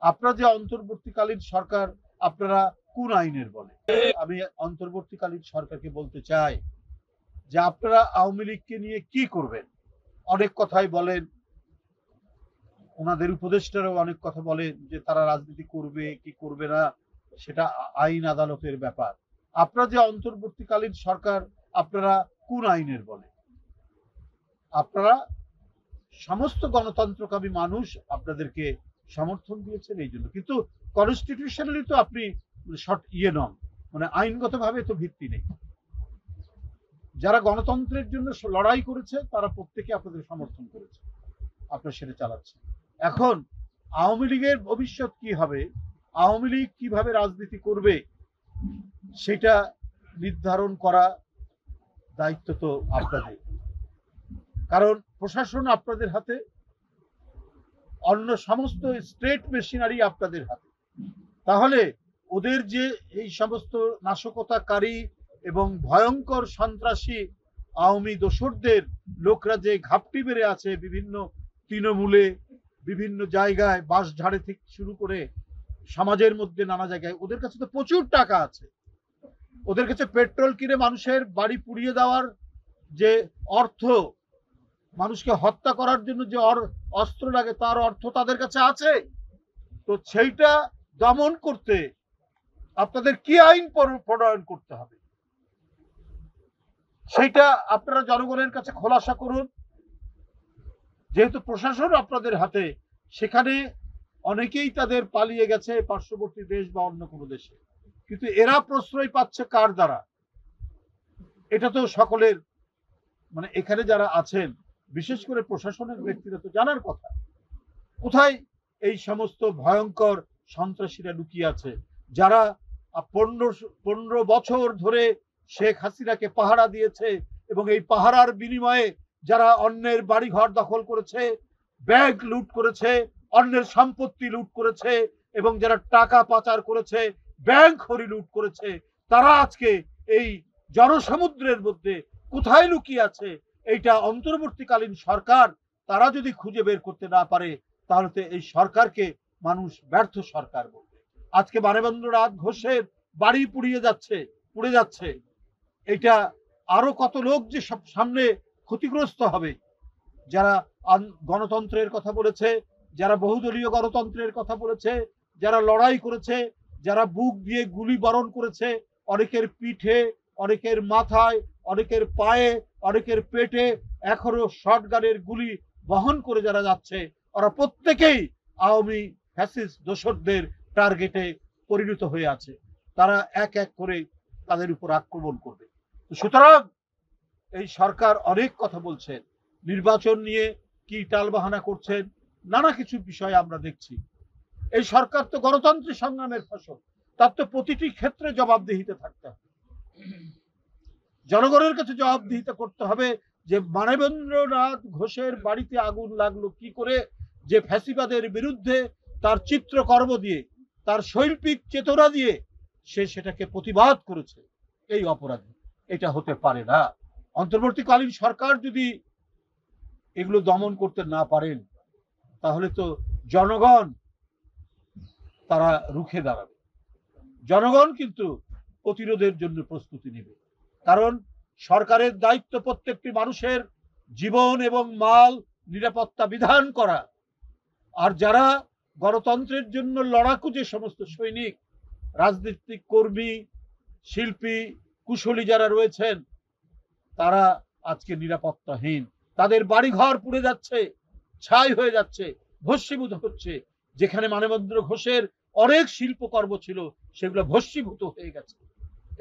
আপনারা যে অন্তর্বর্তীকালীন সরকার আপনারা কোন আইনের বলে? আমি অন্তর্বর্তীকালীন সরকারকে বলতে চাই যে আপনারা আওয়ামী লীগকে নিয়ে কি করবেন? অনেক কথাই বলেন, ওনাদের উপদেষ্টারাও অনেক কথা বলেন যে তারা রাজনীতি করবে কি করবে না সেটা আইন আদালতের ব্যাপার। আপনারা যে অন্তর্বর্তীকালীন সরকার আপনারা কোন আইনের বলে? আপনারা সমস্ত গণতন্ত্রকামী মানুষ আপনাদেরকে সমর্থন দিয়েছেন এই জন্য, কিন্তু কনস্টিটিউশনালি তো আপনি নন, মানে আইনগতভাবে তো ভিত্তি নেই। যারা গণতন্ত্রের জন্য লড়াই করেছে তারা প্রত্যেকে আপনাদের সমর্থন করেছে, আপনারা সেটা চালাচ্ছেন। এখন আওয়ামী লীগের ভবিষ্যৎ কি হবে, আওয়ামী লীগ কিভাবে রাজনীতি করবে সেটা নির্ধারণ করা দায়িত্ব তো আপনাদের, কারণ প্রশাসন আপনাদের হাতে, অন্য সমস্ত স্টেট মেশিনারি আপনাদের হাতে। তাহলে ওদের যে এই সমস্ত নাশকতাকারী এবং ভয়ঙ্কর সন্ত্রাসী আওয়ামী দোসরদের লোকরা যে ঘাপটি বেড়ে আছে বিভিন্ন তৃণমূলে, বিভিন্ন জায়গায়, বাঁশঝাড়ে থেকে শুরু করে সমাজের মধ্যে নানা জায়গায়, ওদের কাছে তো প্রচুর টাকা আছে। ওদের কাছে পেট্রোল কিনে মানুষের বাড়ি পুড়িয়ে দেওয়ার যে অর্থ, মানুষকে হত্যা করার জন্য যে অস্ত্র লাগে তার অর্থ তাদের কাছে আছে। তো সেইটা দমন করতে আপনাদের কি আইন প্রণয়ন করতে হবে সেইটা আপনারা জনগণের কাছে খোলাসা করুন। যেহেতু প্রশাসন আপনাদের হাতে, সেখানে অনেকেই তাদের পালিয়ে গেছে পার্শ্ববর্তী দেশ বা অন্য কোনো দেশে, কিন্তু এরা প্রশ্রয় পাচ্ছে কার দ্বারা? এটা তো সকলের, মানে এখানে যারা আছেন বিশেষ করে প্রশাসনের ব্যক্তিরা তো জানার কথা, কোথায় এই সমস্ত ভয়ঙ্কর সন্ত্রাসীরা লুকিয়ে আছে, যারা 15 বছর ধরে শেখ হাসিনাকে পাহারা দিয়েছে এবং এই পাহারার বিনিময়ে যারা অন্যের বাড়িঘর দখল করেছে, ব্যাংক লুট করেছে, অন্যের সম্পত্তি লুট করেছে এবং যারা টাকা পাচার করেছে, ব্যাংক হরি লুট করেছে, তারা আজকে এই জনসমুদ্রের মধ্যে কোথায় লুকিয়ে আছে? এইটা অন্তর্বর্তীকালীন সরকার তারা যদি খুঁজে বের করতে না পারে তাহলে তো এই সরকারকে মানুষ ব্যর্থ সরকার বলবে। আজকে মানবেন্দ্রনাথ ঘোষের বাড়ি পুড়ে যাচ্ছে, এটা আরো কত লোক যে সব সামনে ক্ষতিগ্রস্ত হবে। যারা গণতন্ত্রের কথা বলেছে, যারা বহুদলীয় গণতন্ত্রের কথা বলেছে, যারা লড়াই করেছে, যারা বুক দিয়ে গুলি বরণ করেছে, অনেকের পিঠে, অনেকের মাথায়, অনেকের পায়ে, অনেকের পেটে এখনো শটগানের গুলি বহন করে যারা যাচ্ছে, ওরা প্রত্যেকেই আওয়ামী ফ্যাসিস্ট দোসরদের টার্গেটে পরিণত হয়ে আছে। তারা এক এক করে তাদের উপর আক্রমণ করবে। সুতরাং এই সরকার অনেক কথা বলছেন, নির্বাচন নিয়ে কি টালবাহানা করছেন, নানা কিছু বিষয় আমরা দেখছি। এই সরকার তো গণতন্ত্রের সংগ্রামের ফসল, তার তো প্রতিটি ক্ষেত্রে জবাবদিহিতে থাকতে হবে, জনগণের কাছে জবাবদিহিতা করতে হবে যে মানবেন্দ্রনাথ ঘোষের বাড়িতে আগুন লাগলো কি করে, যে ফ্যাসিবাদের বিরুদ্ধে তার চিত্রকর্ম দিয়ে, তার শৈল্পিক চেতনা দিয়ে সে সেটাকে প্রতিবাদ করেছে, এই অপরাধী। এটা হতে পারে না। অন্তর্বর্তীকালীন সরকার যদি এগুলো দমন করতে না পারেন তাহলে তো জনগণ তারা রুখে দাঁড়াবে, জনগণ কিন্তু প্রতিরোধের জন্য প্রস্তুতি নেবে। কারণ সরকারের দায়িত্ব প্রত্যেকটি মানুষের জীবন এবং মাল নিরাপত্তা বিধান করা। আর যারা গণতন্ত্রের জন্য লড়াকু যে সমস্ত সৈনিক, রাজনৈতিক কর্মী, শিল্পী, কুশলী যারা রয়েছেন, তারা আজকে নিরাপত্তাহীন, তাদের বাড়িঘর পুড়ে যাচ্ছে, ছাই হয়ে যাচ্ছে, ভস্মীভূত হচ্ছে। যেখানে মানবেন্দ্র ঘোষের অনেক শিল্পকর্ম ছিল সেগুলো ভস্মীভূত হয়ে গেছে।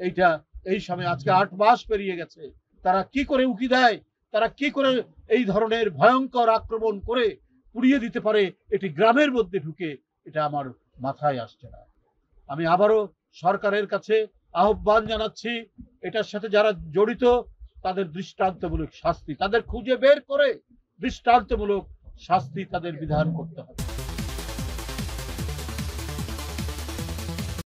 এইটা এই সময় আজকে 8 মাস পেরিয়ে গেছে, তারা কি করে উকি দেয়, তারা কি করে এই ধরনের ভয়ঙ্কর আক্রমণ করে পুড়িয়ে দিতে পারে এটি গ্রামের মধ্যে ঢুকে, এটা আমার মাথায় আসছে না। আমি আবারও সরকারের কাছে আহ্বান জানাচ্ছি, এটার সাথে যারা জড়িত তাদের দৃষ্টান্তমূলক শাস্তি, তাদের খুঁজে বের করে দৃষ্টান্তমূলক শাস্তি তাদের বিধান করতে হবে।